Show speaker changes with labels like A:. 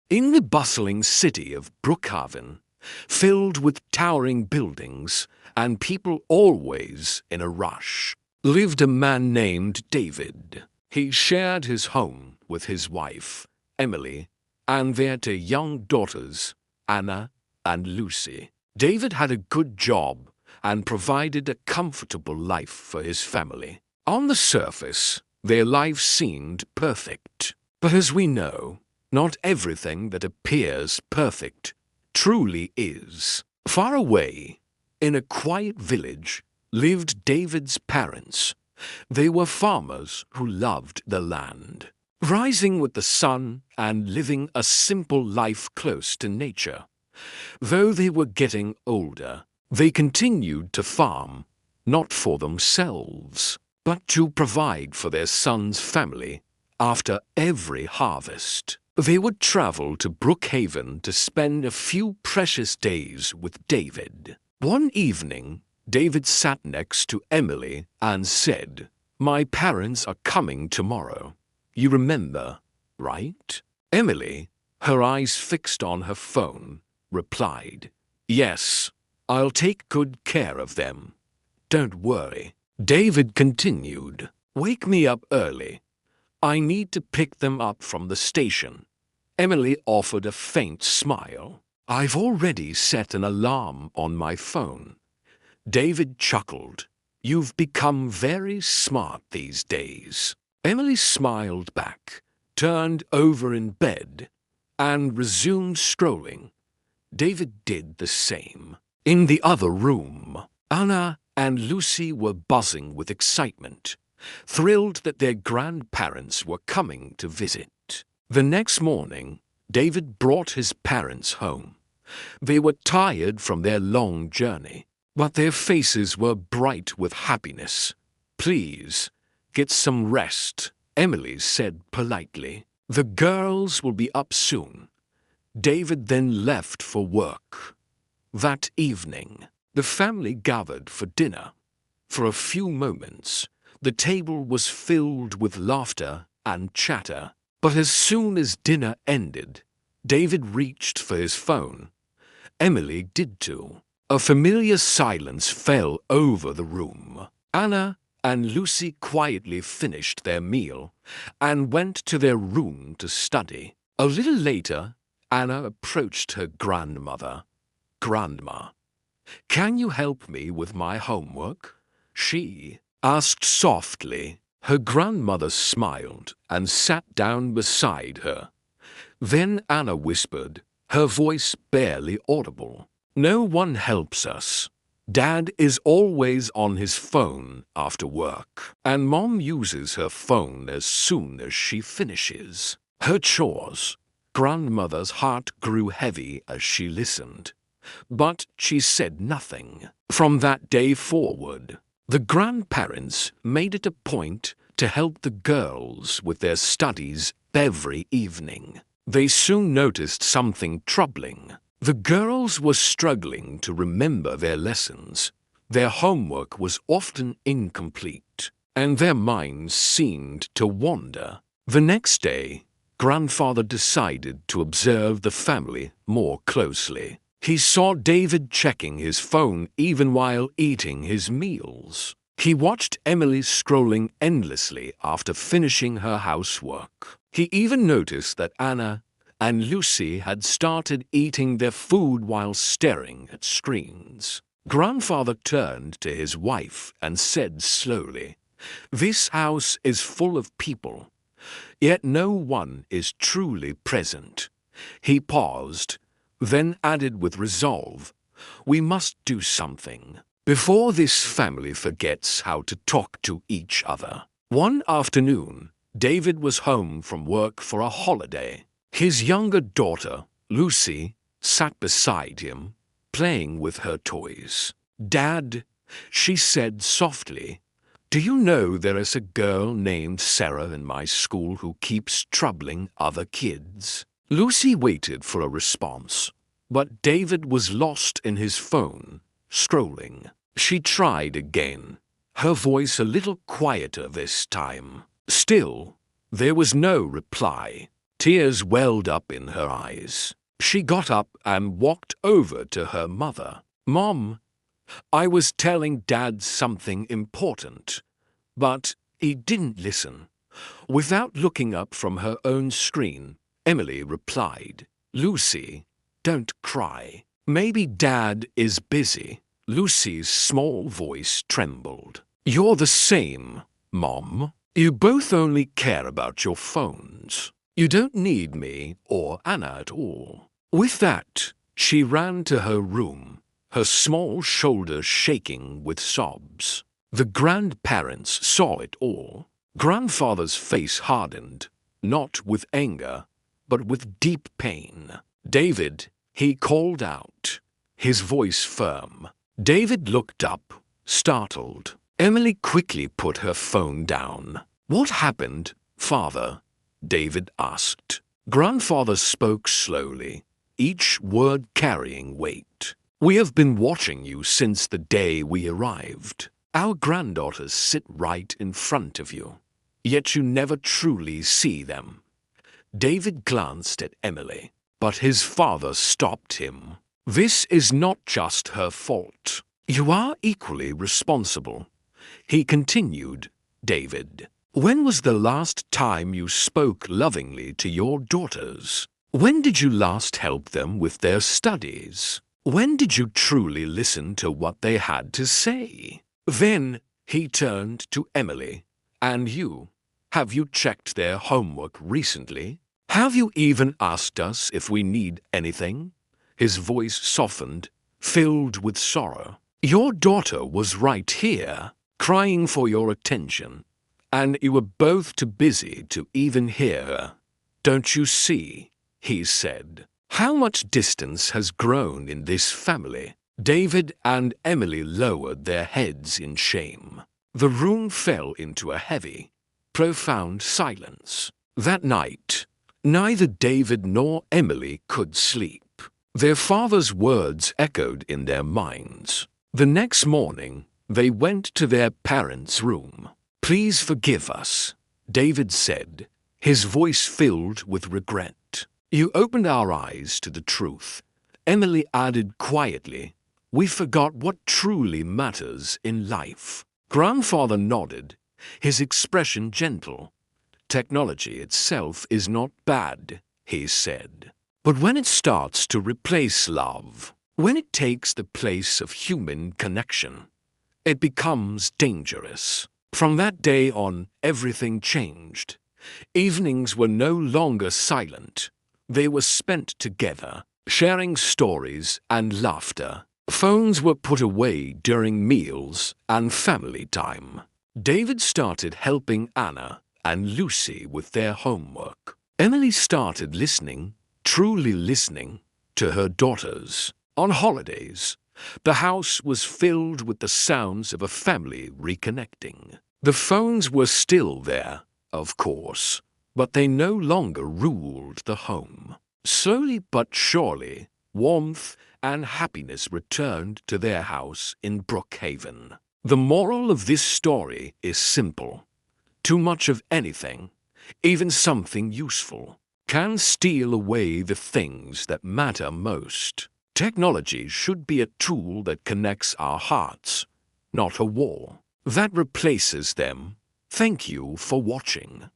A: In the bustling city of Brookhaven, filled with towering buildings and people always in a rush, lived a man named David. He shared his home with his wife, Emily, and their two young daughters, Anna and Lucy. David had a good job and provided a comfortable life for his family. On the surface, their life seemed perfect. But as we know, not everything that appears perfect truly is. Far away, in a quiet village, lived David's parents. They were farmers who loved the land, rising with the sun and living a simple life close to nature. Though they were getting older, they continued to farm, not for themselves, but to provide for their son's family after every harvest. They would travel to Brookhaven to spend a few precious days with David. One evening, David sat next to Emily and said, "My parents are coming tomorrow. You remember, right?" Emily, her eyes fixed on her phone, replied, "Yes, I'll take good care of them. Don't worry." David continued, "Wake me up early. I need to pick them up from the station." Emily offered a faint smile. "I've already set an alarm on my phone." David chuckled. "You've become very smart these days." Emily smiled back, turned over in bed, and resumed scrolling. David did the same. In the other room, Anna and Lucy were buzzing with excitement, thrilled that their grandparents were coming to visit. The next morning, David brought his parents home. They were tired from their long journey, but their faces were bright with happiness. "Please, get some rest," Emily said politely. "The girls will be up soon." David then left for work. That evening, the family gathered for dinner. For a few moments, the table was filled with laughter and chatter. But as soon as dinner ended, David reached for his phone. Emily did too. A familiar silence fell over the room. Anna and Lucy quietly finished their meal and went to their room to study. A little later, Anna approached her grandmother. "Grandma, can you help me with my homework?" she asked softly. Her grandmother smiled and sat down beside her. Then Anna whispered, her voice barely audible, "No one helps us. Dad is always on his phone after work, and Mom uses her phone as soon as she finishes her chores." Grandmother's heart grew heavy as she listened, but she said nothing. From that day forward, the grandparents made it a point to help the girls with their studies every evening. They soon noticed something troubling. The girls were struggling to remember their lessons. Their homework was often incomplete, and their minds seemed to wander. The next day, Grandfather decided to observe the family more closely. He saw David checking his phone even while eating his meals. He watched Emily scrolling endlessly after finishing her housework. He even noticed that Anna and Lucy had started eating their food while staring at screens. Grandfather turned to his wife and said slowly, "This house is full of people, yet no one is truly present." He paused, then added with resolve, "We must do something before this family forgets how to talk to each other." One afternoon, David was home from work for a holiday. His younger daughter, Lucy, sat beside him, playing with her toys. "Dad," she said softly, "do you know there is a girl named Sarah in my school who keeps troubling other kids?" Lucy waited for a response, but David was lost in his phone, scrolling. She tried again, her voice a little quieter this time. Still, there was no reply. Tears welled up in her eyes. She got up and walked over to her mother. "Mom, I was telling Dad something important, but he didn't listen." Without looking up from her own screen, Emily replied, "Lucy, don't cry. Maybe Dad is busy." Lucy's small voice trembled. "You're the same, Mom. You both only care about your phones. You don't need me or Anna at all." With that, she ran to her room, her small shoulders shaking with sobs. The grandparents saw it all. Grandfather's face hardened, not with anger, but with deep pain. "David," he called out, his voice firm. David looked up, startled. Emily quickly put her phone down. "What happened, Father?" David asked. Grandfather spoke slowly, each word carrying weight. "We have been watching you since the day we arrived. Our granddaughters sit right in front of you, yet you never truly see them." David glanced at Emily, but his father stopped him. "This is not just her fault. You are equally responsible," he continued. "David, when was the last time you spoke lovingly to your daughters? When did you last help them with their studies? When did you truly listen to what they had to say?" Then he turned to Emily. "And you? Have you checked their homework recently? Have you even asked us if we need anything?" His voice softened, filled with sorrow. "Your daughter was right here, crying for your attention, and you were both too busy to even hear her. Don't you see?" he said. "How much distance has grown in this family?" David and Emily lowered their heads in shame. The room fell into a heavy, profound silence. That night, neither David nor Emily could sleep. Their father's words echoed in their minds. The next morning, they went to their parents' room. "Please forgive us," David said, his voice filled with regret. "You opened our eyes to the truth." Emily added quietly, "We forgot what truly matters in life." Grandfather nodded, his expression gentle. "Technology itself is not bad," he said. "But when it starts to replace love, when it takes the place of human connection, it becomes dangerous." From that day on, everything changed. Evenings were no longer silent. They were spent together, sharing stories and laughter. Phones were put away during meals and family time. David started helping Anna and Lucy with their homework. Emily started listening, truly listening, to her daughters. On holidays, the house was filled with the sounds of a family reconnecting. The phones were still there, of course, but they no longer ruled the home. Slowly but surely, warmth and happiness returned to their house in Brookhaven. The moral of this story is simple. Too much of anything, even something useful, can steal away the things that matter most. Technology should be a tool that connects our hearts, not a wall that replaces them. Thank you for watching.